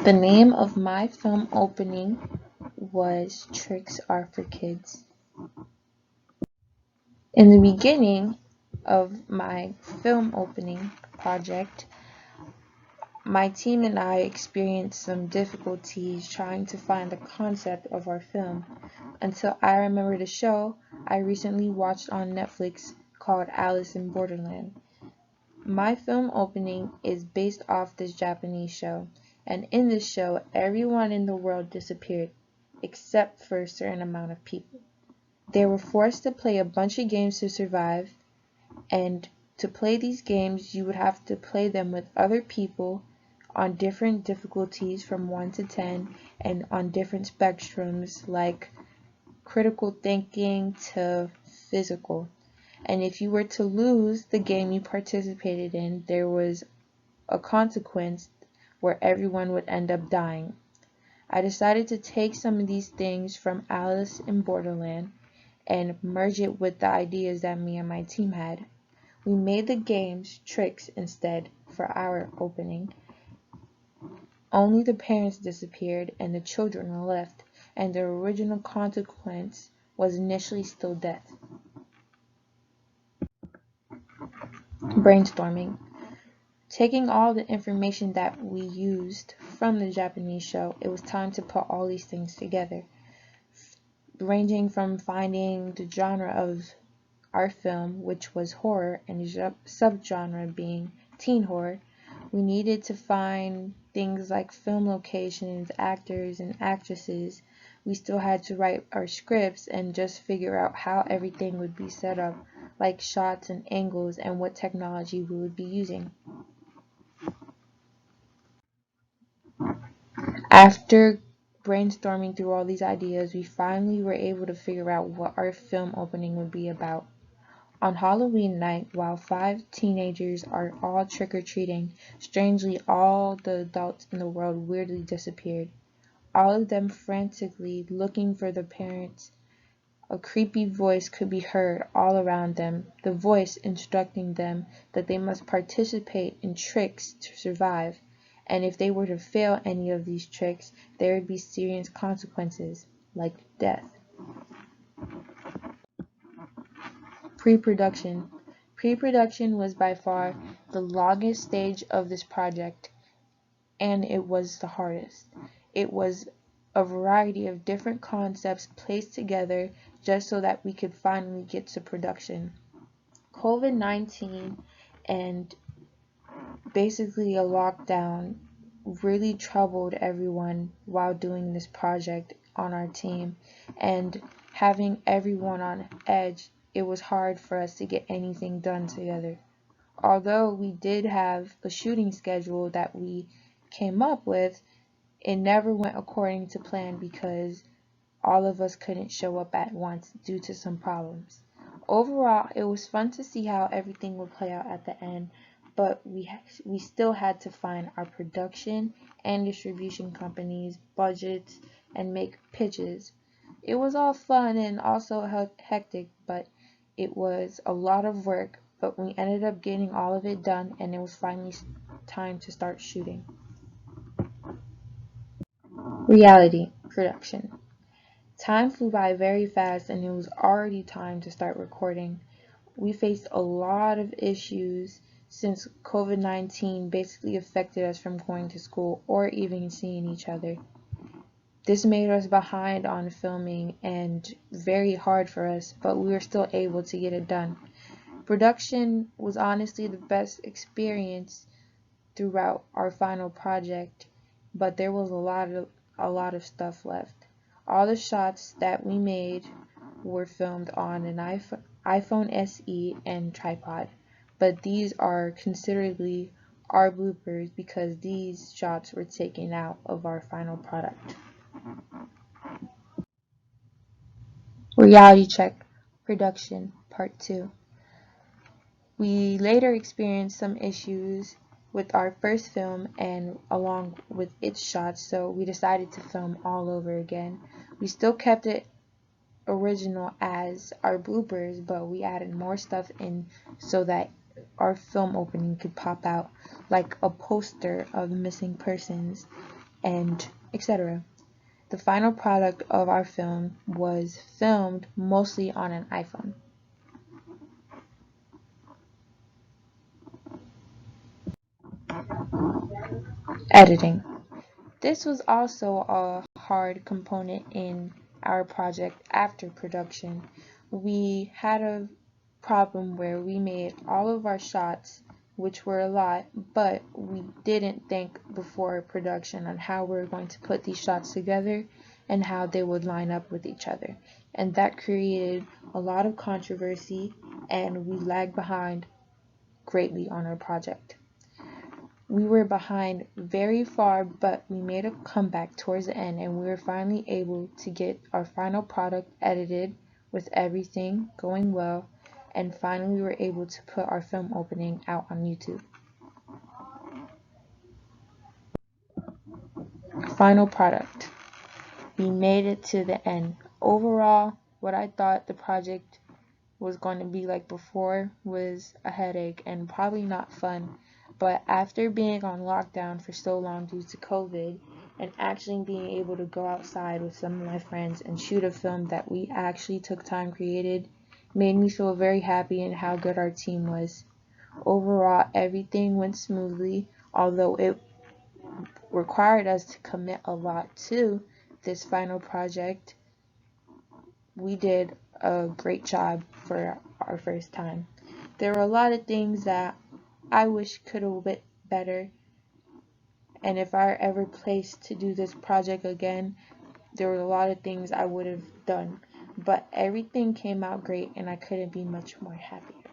The name of my film opening was Tricks Are for Kids. In the beginning of my film opening project, my team and I experienced some difficulties trying to find the concept of our film until I remembered a show I recently watched on Netflix called Alice in Borderland. My film opening is based off this Japanese show, and in this show, everyone in the world disappeared, except for a certain amount of people. They were forced to play a bunch of games to survive, and to play these games, you would have to play them with other people on different difficulties from 1 to 10 and on different spectrums like critical thinking to physical. And if you were to lose the game you participated in, there was a consequence where everyone would end up dying. I decided to take some of these things from Alice in Borderland and merge it with the ideas that me and my team had. We made the games tricks instead for our opening. Only the parents disappeared and the children were left, and the original consequence was initially still death. Brainstorming. Taking all the information that we used from the Japanese show, it was time to put all these things together, ranging from finding the genre of our film, which was horror, and the subgenre being teen horror. We needed to find things like film locations, actors, and actresses. We still had to write our scripts and just figure out how everything would be set up, like shots and angles, and what technology we would be using. After brainstorming through all these ideas, we finally were able to figure out what our film opening would be about. On Halloween night, while 5 teenagers are all trick-or-treating, strangely all the adults in the world weirdly disappeared, all of them frantically looking for their parents. A creepy voice could be heard all around them, the voice instructing them that they must participate in tricks to survive, and if they were to fail any of these tricks, there would be serious consequences, like death. Pre-production. Pre-production was by far the longest stage of this project, and it was the hardest. It was a variety of different concepts placed together just so that we could finally get to production. COVID-19 and basically a lockdown really troubled everyone while doing this project on our team, and having everyone on edge, it was hard for us to get anything done together. Although we did have a shooting schedule that we came up with, it never went according to plan because all of us couldn't show up at once due to some problems. Overall, it was fun to see how everything would play out at the end, but we still had to find our production and distribution companies, budgets, and make pitches. It was all fun and also hectic, but it was a lot of work, but we ended up getting all of it done, and it was finally time to start shooting. Reality production. Time flew by very fast and it was already time to start recording. We faced a lot of issues since COVID-19 basically affected us from going to school or even seeing each other. This made us behind on filming and very hard for us, but we were still able to get it done. Production was honestly the best experience throughout our final project, but there was a lot of stuff left. All the shots that we made were filmed on an iPhone SE and tripod, but these are considerably our bloopers because these shots were taken out of our final product. Reality check production part 2. We later experienced some issues with our first film and along with its shots, so we decided to film all over again. We still kept it original as our bloopers, but we added more stuff in so that our film opening could pop out, like a poster of missing persons and etc. The final product of our film was filmed mostly on an iPhone. Editing. This was also a hard component in our project after production. We had a problem where we made all of our shots, which were a lot, but we didn't think before production on how we were going to put these shots together and how they would line up with each other. And that created a lot of controversy, and we lagged behind greatly on our project. We were behind very far, but we made a comeback towards the end, and we were finally able to get our final product edited with everything going well, and finally we were able to put our film opening out on YouTube. Final product. We made it to the end. Overall, what I thought the project was going to be like before was a headache and probably not fun. But after being on lockdown for so long due to COVID and actually being able to go outside with some of my friends and shoot a film that we actually took time created made me feel very happy in how good our team was. Overall, everything went smoothly, although it required us to commit a lot to this final project. We did a great job for our first time. There were a lot of things that I wish could have been better, and if I were ever placed to do this project again, there were a lot of things I would have done, but everything came out great and I couldn't be much more happier.